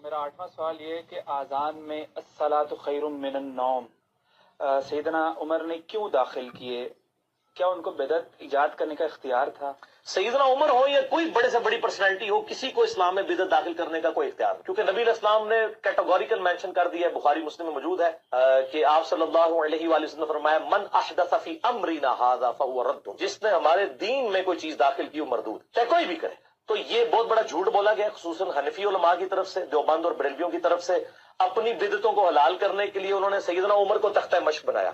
میرا 8واں سوال یہ ہے کہ آذان میں الصلاۃ خیر من النوم سیدنا عمر نے کیوں داخل کیے؟ کیا ان کو بدعت ایجاد کرنے کا اختیار تھا؟ سیدنا عمر ہو یا کوئی بڑے سے بڑی پرسنالٹی ہو، کسی کو اسلام میں بدعت داخل کرنے کا کوئی اختیار نہیں، کیونکہ نبی علیہ السلام نے کیٹیگوریکل مینشن کر دیا ہے، بخاری مسلم میں موجود ہے کہ آپ صلی اللہ علیہ وآلہ وسلم نے فرمایا من احدث فی امرنا ھذا فهو رد، جس نے ہمارے دین میں کوئی چیز داخل کی وہ مردود، چاہے کوئی بھی کرے۔ تو یہ بہت بڑا جھوٹ بولا گیا، خصوصاً حنفی علماء کی طرف سے، دیوبند اور بریلویوں کی طرف سے۔ اپنی بدعتوں کو حلال کرنے کے لیے انہوں نے سیدنا عمر کو تختہ مشق بنایا۔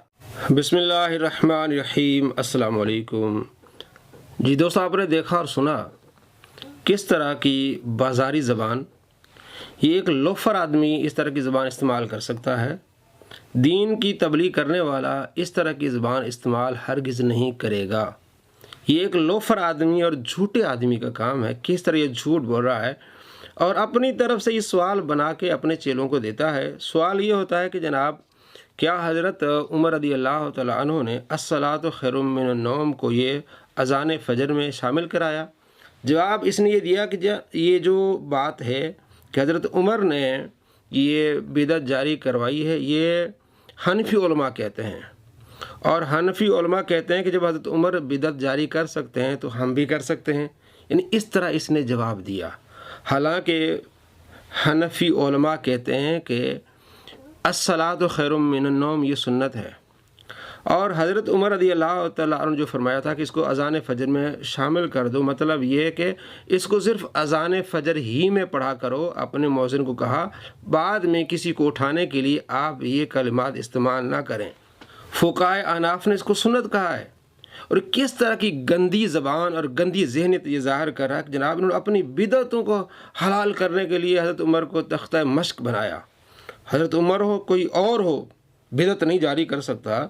بسم اللہ الرحمن الرحیم، السلام علیکم۔ جی دوستو، آپ نے دیکھا اور سنا کس طرح کی بازاری زبان، یہ ایک لوفر آدمی اس طرح کی زبان استعمال کر سکتا ہے۔ دین کی تبلیغ کرنے والا اس طرح کی زبان استعمال ہرگز نہیں کرے گا۔ یہ ایک لوفر آدمی اور جھوٹے آدمی کا کام ہے، کس طرح یہ جھوٹ بول رہا ہے اور اپنی طرف سے یہ سوال بنا کے اپنے چیلوں کو دیتا ہے۔ سوال یہ ہوتا ہے کہ جناب کیا حضرت عمر رضی اللہ تعالیٰ عنہ نے الصلاۃ خیر من النوم کو یہ اذان فجر میں شامل کرایا؟ جواب اس نے یہ دیا کہ یہ جو بات ہے کہ حضرت عمر نے یہ بدعت جاری کروائی ہے، یہ حنفی علماء کہتے ہیں، اور حنفی علماء کہتے ہیں کہ جب حضرت عمر بدعت جاری کر سکتے ہیں تو ہم بھی کر سکتے ہیں، یعنی اس طرح اس نے جواب دیا۔ حالانکہ حنفی علماء کہتے ہیں کہ الصلاۃ خیر من النوم یہ سنت ہے، اور حضرت عمر رضی اللہ تعالیٰ عنہ جو فرمایا تھا کہ اس کو اذان فجر میں شامل کر دو، مطلب یہ کہ اس کو صرف اذان فجر ہی میں پڑھا کرو۔ اپنے مؤذن کو کہا بعد میں کسی کو اٹھانے کے لیے آپ یہ کلمات استعمال نہ کریں۔ فقہائے احناف نے اس کو سنت کہا ہے، اور کس طرح کی گندی زبان اور گندی ذہنیت یہ ظاہر کر رہا ہے کہ جناب انہوں نے اپنی بدعتوں کو حلال کرنے کے لیے حضرت عمر کو تختہ مشق بنایا۔ حضرت عمر ہو کوئی اور ہو، بدعت نہیں جاری کر سکتا،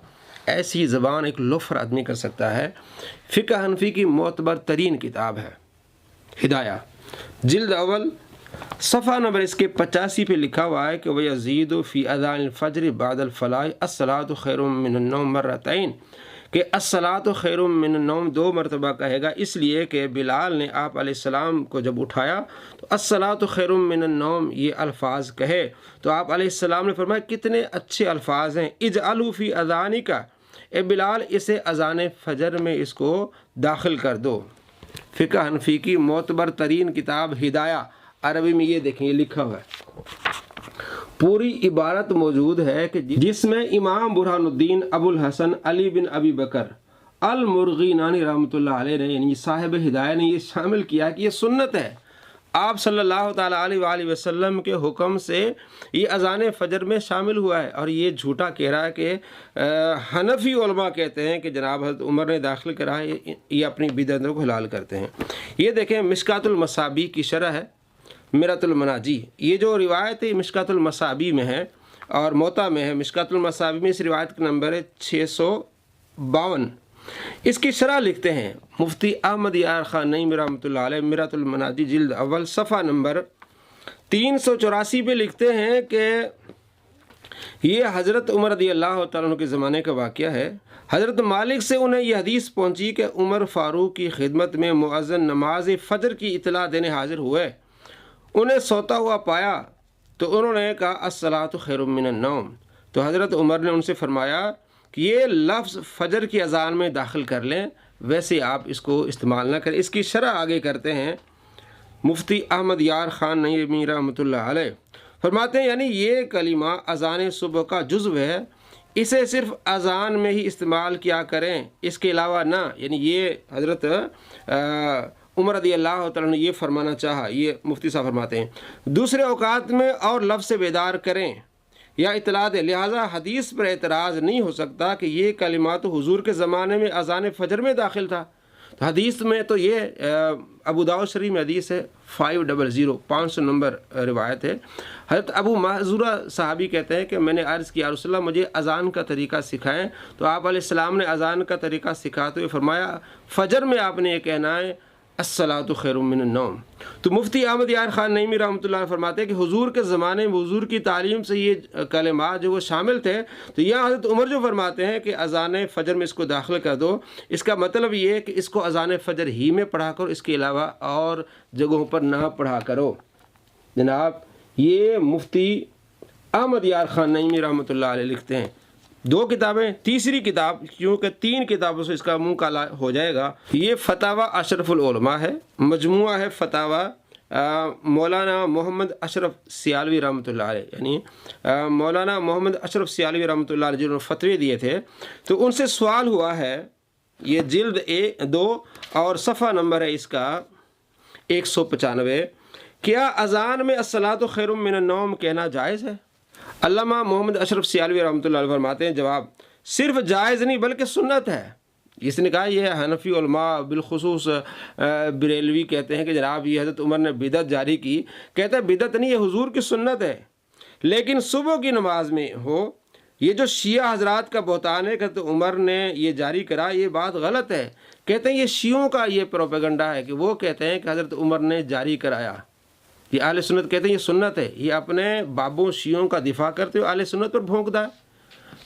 ایسی زبان ایک لوفر آدمی کر سکتا ہے۔ فقہ حنفی کی معتبر ترین کتاب ہے ہدایہ، جلد اول صفحہ نمبر اس کے 85 پہ لکھا ہوا ہے کہ وَيَزِيدُ فِي أَذَانِ الْفَجْرِ بَعْدَ الْفَلَاحِ الصَّلَاةُ خَيْرٌ مِّنَ النَّوْمِ مَرَّتَيْن، کہ الصلاۃ خیر من النوم 2 مرتبہ کہے گا، اس لیے کہ بلال نے آپ علیہ السلام کو جب اٹھایا تو الصلاۃ خیر من النوم یہ الفاظ کہے، تو آپ علیہ السلام نے فرمایا کتنے اچھے الفاظ ہیں، اجعلوا فی اذانک، اے بلال اسے اذان فجر میں اس کو داخل کر دو۔ فقہ حنفی کی معتبر ترین کتاب ہدایہ، عربی میں یہ دیکھیں یہ لکھا ہوا ہے، پوری عبارت موجود ہے کہ جس میں امام برہان الدین ابو الحسن علی بن ابی بکر المرغینانی رحمۃ اللہ علیہ نے، یعنی صاحب ہدایہ نے یہ شامل کیا کہ یہ سنت ہے، آپ صلی اللہ تعالیٰ علیہ وآلہ وسلم کے حکم سے یہ اذان فجر میں شامل ہوا ہے، اور یہ جھوٹا کہہ رہا ہے کہ حنفی علماء کہتے ہیں کہ جناب حضرت عمر نے داخل کرا ہے، یہ اپنی بدعتوں کو حلال کرتے ہیں۔ یہ دیکھیں مشکات المصابیح کی شرح ہے مرۃ المناجی، یہ جو روایت ہے مشکات المصابیح میں ہے اور موطا میں ہے۔ مشکات المصابیح میں اس روایت کا نمبر ہے 652۔ اس کی شرح لکھتے ہیں مفتی احمد یار خان نعیمی رحمۃ اللہ علیہ، مرۃ المناجی جلد اول صفحہ نمبر 384 پہ لکھتے ہیں کہ یہ حضرت عمر رضی اللہ تعالیٰ عنہ کے زمانے کا واقعہ ہے۔ حضرت مالک سے انہیں یہ حدیث پہنچی کہ عمر فاروق کی خدمت میں مؤذن نماز فجر کی اطلاع دینے حاضر ہوئے، انہیں سوتا ہوا پایا تو انہوں نے کہا الصلاۃ خیر من النوم، تو حضرت عمر نے ان سے فرمایا کہ یہ لفظ فجر کی اذان میں داخل کر لیں، ویسے آپ اس کو استعمال نہ کریں۔ اس کی شرح آگے کرتے ہیں مفتی احمد یار خان نعیمی رحمۃ اللہ علیہ، فرماتے ہیں یعنی یہ کلمہ اذان صبح کا جزو ہے، اسے صرف اذان میں ہی استعمال کیا کریں، اس کے علاوہ نہ، یعنی یہ حضرت عمر رضی اللہ تعالیٰ نے یہ فرمانا چاہا، یہ مفتی صاحب فرماتے ہیں دوسرے اوقات میں اور لفظ سے بیدار کریں یا اطلاع دیں، لہٰذا حدیث پر اعتراض نہیں ہو سکتا کہ یہ کلمات حضور کے زمانے میں اذان فجر میں داخل تھا۔ تو حدیث میں تو یہ ابو داؤد شریف میں حدیث ہے 500 نمبر روایت ہے۔ حضرت ابو محذورہ صحابی کہتے ہیں کہ میں نے عرض کیا رسول اللہ مجھے اذان کا طریقہ سکھائیں، تو آپ علیہ السلام نے اذان کا طریقہ سکھاتے ہوئے فرمایا فجر میں آپ نے یہ کہنا ہے الصلاۃ خیر من النوم۔ تو مفتی احمد یار خان نعیمی رحمۃ اللہ علیہ فرماتے ہیں کہ حضور کے زمانے میں حضور کی تعلیم سے یہ کلمات جو وہ شامل تھے، تو یہاں حضرت عمر جو فرماتے ہیں کہ اذان فجر میں اس کو داخل کر دو، اس کا مطلب یہ ہے کہ اس کو اذان فجر ہی میں پڑھا کرو، اس کے علاوہ اور جگہوں پر نہ پڑھا کرو۔ جناب یہ مفتی احمد یار خان نعیمی رحمۃ اللہ علیہ لکھتے ہیں. 2 کتابیں، تیسری کتاب کیونکہ 3 کتابوں سے اس کا منہ کالا ہو جائے گا، یہ فتاوی اشرف العلماء ہے، مجموعہ ہے فتاوی مولانا محمد اشرف سیالوی رحمۃ اللہ علیہ، یعنی مولانا محمد اشرف سیالوی رحمۃ اللہ علیہ جنہوں نے فتوے دیے تھے. تو ان سے سوال ہوا ہے، یہ جلد 2 اور صفحہ نمبر ہے اس کا 195، کیا اذان میں الصلاۃ خیر من النوم کہنا جائز ہے؟ علامہ محمد اشرف سیالوی رحمۃ اللہ علیہ فرماتے ہیں، جواب صرف جائز نہیں بلکہ سنت ہے. اس نے کہا یہ حنفی علماء بالخصوص بریلوی کہتے ہیں کہ جناب یہ حضرت عمر نے بدعت جاری کی. کہتا ہے بدعت نہیں، یہ حضور کی سنت ہے، لیکن صبح کی نماز میں ہو. یہ جو شیعہ حضرات کا بہتان ہے کہ حضرت عمر نے یہ جاری کرا، یہ بات غلط ہے. کہتے ہیں یہ شیعوں کا یہ پروپیگنڈا ہے کہ وہ کہتے ہیں کہ حضرت عمر نے جاری کرایا. یہ اہل سنت کہتے ہیں یہ سنت ہے. یہ اپنے بابوں شیعوں کا دفاع کرتے ہوئے اہل سنت پر بھونکتا ہے.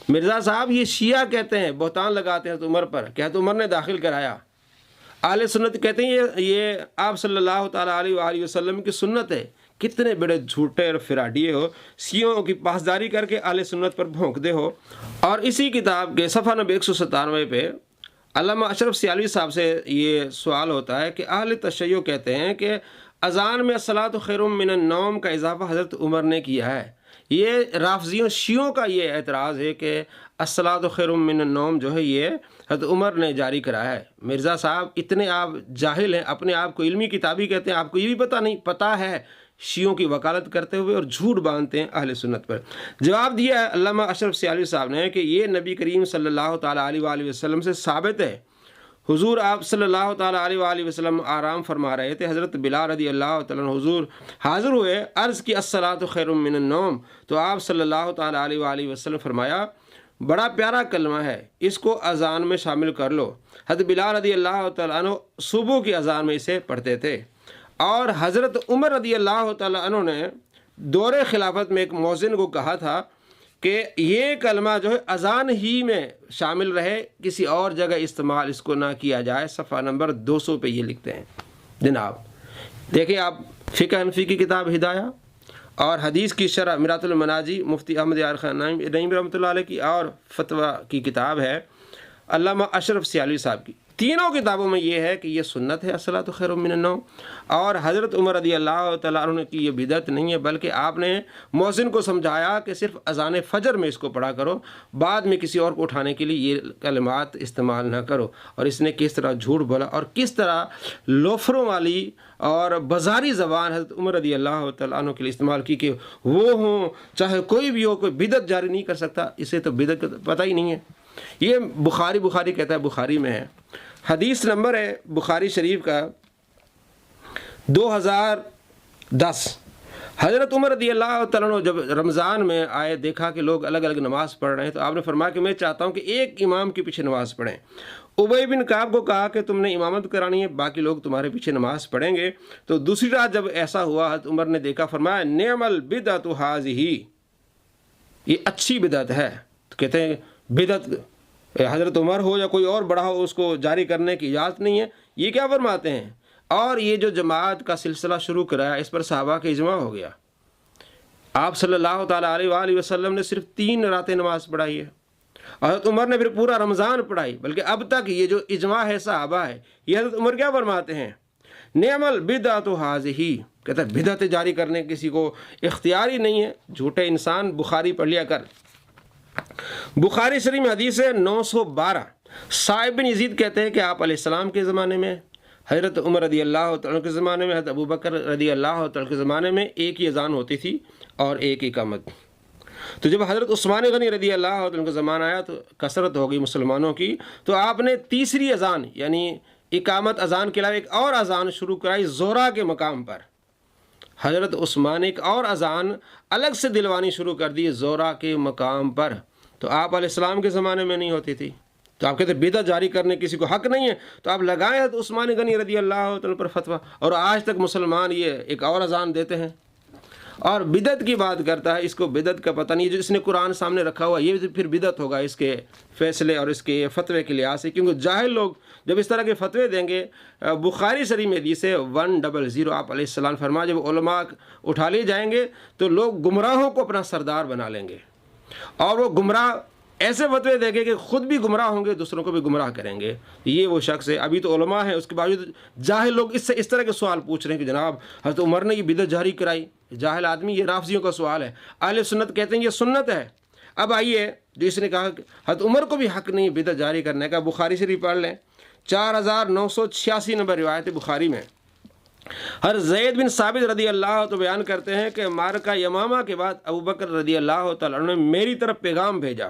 مرزا صاحب یہ شیعہ کہتے ہیں، بہتان لگاتے ہیں حضرت عمر پر کہ حضرت عمر نے داخل کرایا. اہل سنت کہتے ہیں یہ آپ صلی اللہ تعالیٰ علیہ وآلہ وسلم کی سنت ہے. کتنے بڑے جھوٹے اور فراڈیے ہو، شیعوں کی پاسداری کر کے اہل سنت پر بھونکتے ہو. اور اسی کتاب کے صفحہ نمبر 197 پہ علامہ اشرف سیالوی صاحب سے یہ سوال ہوتا ہے کہ اہل تشیع کہتے ہیں کہ اذان میں الصلاۃ خیر من النوم کا اضافہ حضرت عمر نے کیا ہے. یہ رافضیوں شیعوں کا یہ اعتراض ہے کہ الصلاۃ خیر من النوم جو ہے یہ حضرت عمر نے جاری کرا ہے. مرزا صاحب اتنے آپ جاہل ہیں، اپنے آپ کو علمی کتابی کہتے ہیں، آپ کو یہ بھی پتہ نہیں، پتہ ہے شیعوں کی وکالت کرتے ہوئے اور جھوٹ باندھتے ہیں اہل سنت پر. جواب دیا ہے علامہ اشرف سیالوی صاحب نے کہ یہ نبی کریم صلی اللہ تعالیٰ علیہ وآلہ وسلم سے ثابت ہے. حضور آپ صلی اللہ تعالیٰ علیہ وآلہ وسلم آرام فرما رہے تھے، حضرت بلال رضی اللہ تعالیٰ عنہ حضور حاضر ہوئے، عرض کی الصلاۃ خیر من النوم، تو آپ صلی اللہ تعالیٰ علیہ وآلہ وسلم فرمایا بڑا پیارا کلمہ ہے، اس کو اذان میں شامل کر لو. حضرت بلال رضی اللہ تعالیٰ عنہ صبح کی اذان میں اسے پڑھتے تھے. اور حضرت عمر رضی اللہ تعالیٰ عنہ نے دور خلافت میں ایک مؤذن کو کہا تھا کہ یہ کلمہ جو ہے اذان ہی میں شامل رہے، کسی اور جگہ استعمال اس کو نہ کیا جائے. صفحہ نمبر 200 پہ یہ لکھتے ہیں. جناب دیکھیں آپ فقہ حنفی کی کتاب ہدایہ اور حدیث کی شرح مرات المناجی مفتی احمد یار خان نعیمی رحمۃ اللہ علیہ کی، اور فتویٰ کی کتاب ہے علامہ اشرف سیالوی صاحب کی. تینوں کتابوں میں یہ ہے کہ یہ سنت ہے الصلاۃ خیر من النوم، اور حضرت عمر رضی اللہ تعالیٰ عنہ کی یہ بدعت نہیں ہے، بلکہ آپ نے مؤذن کو سمجھایا کہ صرف اذان فجر میں اس کو پڑھا کرو، بعد میں کسی اور کو اٹھانے کے لیے یہ کلمات استعمال نہ کرو. اور اس نے کس طرح جھوٹ بولا اور کس طرح لوفروں والی اور بازاری زبان حضرت عمر رضی اللہ تعالیٰ عنہ کے لیے استعمال کی کہ وہ ہوں چاہے کوئی بھی ہو، کوئی بدعت جاری نہیں کر سکتا. اسے تو بدعت کا پتہ ہی نہیں ہے. یہ بخاری کہتا ہے، بخاری میں ہے، حدیث نمبر ہے بخاری شریف کا 2010. حضرت عمر رضی اللہ تعالیٰ عنہ جب رمضان میں آئے، دیکھا کہ لوگ الگ الگ نماز پڑھ رہے ہیں، تو آپ نے فرمایا کہ میں چاہتا ہوں کہ ایک امام کے پیچھے نماز پڑھیں. ابی بن کعب کو کہا کہ تم نے امامت کرانی ہے، باقی لوگ تمہارے پیچھے نماز پڑھیں گے. تو دوسری رات جب ایسا ہوا، حضرت عمر نے دیکھا، فرمایا نعم البدعۃ ھذہ، یہ اچھی بدعت ہے. تو کہتے ہیں بدعت حضرت عمر ہو یا کوئی اور بڑا ہو، اس کو جاری کرنے کی اجازت نہیں ہے. یہ کیا فرماتے ہیں؟ اور یہ جو جماعت کا سلسلہ شروع کرایا، اس پر صحابہ کا اجماع ہو گیا. آپ صلی اللہ تعالیٰ علیہ وآلہ وسلم نے صرف 3 راتیں نماز پڑھائی ہے، حضرت عمر نے پھر پورا رمضان پڑھائی. بلکہ اب تک یہ جو اجماع ہے صحابہ ہے، یہ حضرت عمر کیا فرماتے ہیں؟ نعم البدعۃ ھذہ، کہتا ہے بدعت جاری کرنے کسی کو اختیاری نہیں ہے. جھوٹے انسان، بخاری پڑھ لیا کر. بخاری شریف میں حدیث ہے 912. صائب بن یزید کہتے ہیں کہ آپ علیہ السلام کے زمانے میں، حضرت عمر رضی اللہ تعالیٰ کے زمانے میں، حضرت ابوبکر رضی اللہ تعالیٰ کے زمانے میں ایک ہی اذان ہوتی تھی اور ایک اقامت. تو جب حضرت عثمان غنی رضی اللہ تعالیٰ کا زمانہ آیا تو کثرت ہو گئی مسلمانوں کی، تو آپ نے تیسری اذان یعنی اقامت اذان کے علاوہ ایک اور اذان شروع کرائی زہرہ کے مقام پر. حضرت عثمان ایک اور اذان الگ سے دلوانی شروع کر دی زہرہ کے مقام پر. تو آپ علیہ السلام کے زمانے میں نہیں ہوتی تھی. تو آپ کہتے ہیں بدعت جاری کرنے کسی کو حق نہیں ہے، تو آپ لگائیں حضرت عثمان غنی رضی اللہ تعالیٰ پر فتویٰ، اور آج تک مسلمان یہ ایک اور اذان دیتے ہیں. اور بدعت کی بات کرتا ہے، اس کو بدعت کا پتہ نہیں، جو اس نے قرآن سامنے رکھا ہوا یہ پھر بدعت ہوگا اس کے فیصلے اور اس کے فتوے کے لحاظ سے، کیونکہ جاہل لوگ جب اس طرح کے فتوے دیں گے، بخاری شریف میں حدیث ہے 100 آپ علیہ السلام فرما، جب علماء اٹھا لیے جائیں گے تو لوگ گمراہوں کو اپنا سردار بنا لیں گے، اور وہ گمراہ ایسے فتوے دیں گے کہ خود بھی گمراہ ہوں گے، دوسروں کو بھی گمراہ کریں گے۔ یہ وہ شخص ہے، ابھی تو علماء ہیں، اس کے باوجود جاہل لوگ اس سے اس طرح کے سوال پوچھ رہے ہیں کہ جناب حضرت عمر نے یہ بدعت جاری کرائی، جاہل آدمی، یہ رافضیوں کا سوال ہے۔ اہل سنت کہتے ہیں یہ سنت ہے۔ اب آئیے، جو اس نے کہا کہ حضرت عمر کو بھی حق نہیں بدعت جاری کرنے کا، بخاری شریف پڑھ لیں، 4986 نمبر روایت بخاری میں ہر زید بن ثابت رضی اللہ تو بیان کرتے ہیں کہ معرکہ یمامہ کے بعد ابوبکر رضی اللہ تعالیٰ عنہ نے میری طرف پیغام بھیجا۔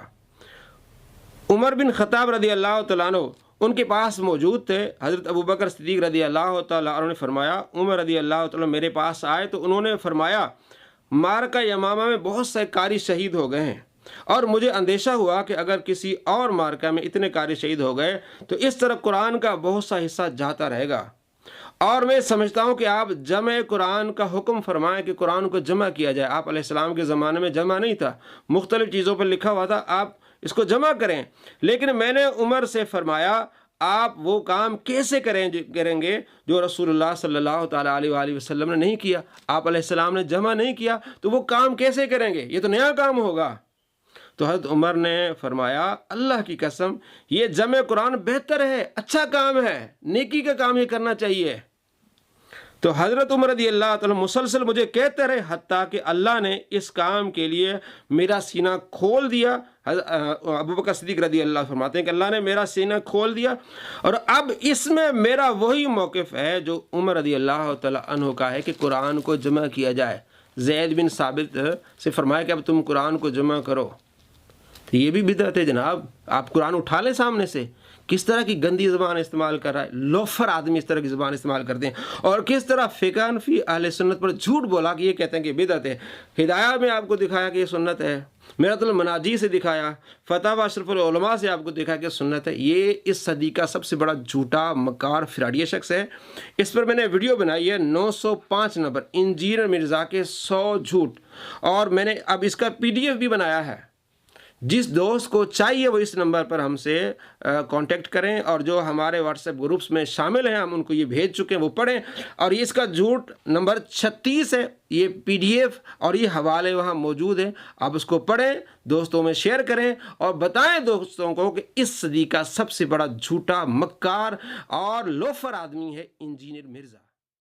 عمر بن خطاب رضی اللہ تعالیٰ عنہ ان کے پاس موجود تھے۔ حضرت ابوبکر صدیق رضی اللہ تعالیٰ عنہ نے فرمایا، عمر رضی اللہ تعالیٰ میرے پاس آئے تو انہوں نے فرمایا معرکہ یمامہ میں بہت سے قاری شہید ہو گئے ہیں، اور مجھے اندیشہ ہوا کہ اگر کسی اور معرکہ میں اتنے قاری شہید ہو گئے تو اس طرح قرآن کا بہت سا حصہ جاتا رہے گا، اور میں سمجھتا ہوں کہ آپ جمع قرآن کا حکم فرمائیں کہ قرآن کو جمع کیا جائے۔ آپ علیہ السلام کے زمانے میں جمع نہیں تھا، مختلف چیزوں پر لکھا ہوا تھا، آپ اس کو جمع کریں۔ لیکن میں نے عمر سے فرمایا آپ وہ کام کیسے کریں گے جو رسول اللہ صلی اللہ تعالیٰ علیہ وآلہ وسلم نے نہیں کیا؟ آپ علیہ السلام نے جمع نہیں کیا تو وہ کام کیسے کریں گے؟ یہ تو نیا کام ہوگا۔ تو حضرت عمر نے فرمایا اللہ کی قسم یہ جمع قرآن بہتر ہے، اچھا کام ہے، نیکی کا کام یہ کرنا چاہیے۔ تو حضرت عمر رضی اللہ تعالیٰ مسلسل مجھے کہتے رہے حتیٰ کہ اللہ نے اس کام کے لیے میرا سینہ کھول دیا۔ ابوبکر صدیق رضی اللہ فرماتے ہیں کہ اللہ نے میرا سینہ کھول دیا، اور اب اس میں میرا وہی موقف ہے جو عمر رضی اللہ تعالیٰ عنہ کا ہے کہ قرآن کو جمع کیا جائے۔ زید بن ثابت سے فرمایا کہ اب تم قرآن کو جمع کرو۔ تو یہ بھی بدعت ہے جناب، آپ قرآن اٹھا لیں سامنے سے۔ کس طرح کی گندی زبان استعمال کر رہا ہے، لوفر آدمی اس طرح کی زبان استعمال کرتے ہیں، اور کس طرح فقہ فی اہل سنت پر جھوٹ بولا کہ یہ کہتے ہیں کہ بدعت ہے۔ ہدایہ میں آپ کو دکھایا کہ یہ سنت ہے، میرۃ المناجی سے دکھایا، فتاوی اشرف العلماء سے آپ کو دکھایا کہ سنت ہے۔ یہ اس صدی کا سب سے بڑا جھوٹا مکار فراڈیہ شخص ہے۔ اس پر میں نے ویڈیو بنائی ہے 905 نمبر، انجینئر مرزا کے 100 جھوٹ، اور میں نے اب اس کا PDF بھی بنایا ہے۔ جس دوست کو چاہیے وہ اس نمبر پر ہم سے کانٹیکٹ کریں، اور جو ہمارے واٹس ایپ گروپس میں شامل ہیں ہم ان کو یہ بھیج چکے ہیں، وہ پڑھیں۔ اور اس کا جھوٹ نمبر 36 ہے، یہ PDF اور یہ حوالے وہاں موجود ہیں، آپ اس کو پڑھیں، دوستوں میں شیئر کریں، اور بتائیں دوستوں کو کہ اس صدی کا سب سے بڑا جھوٹا مکار اور لوفر آدمی ہے انجینئر مرزا۔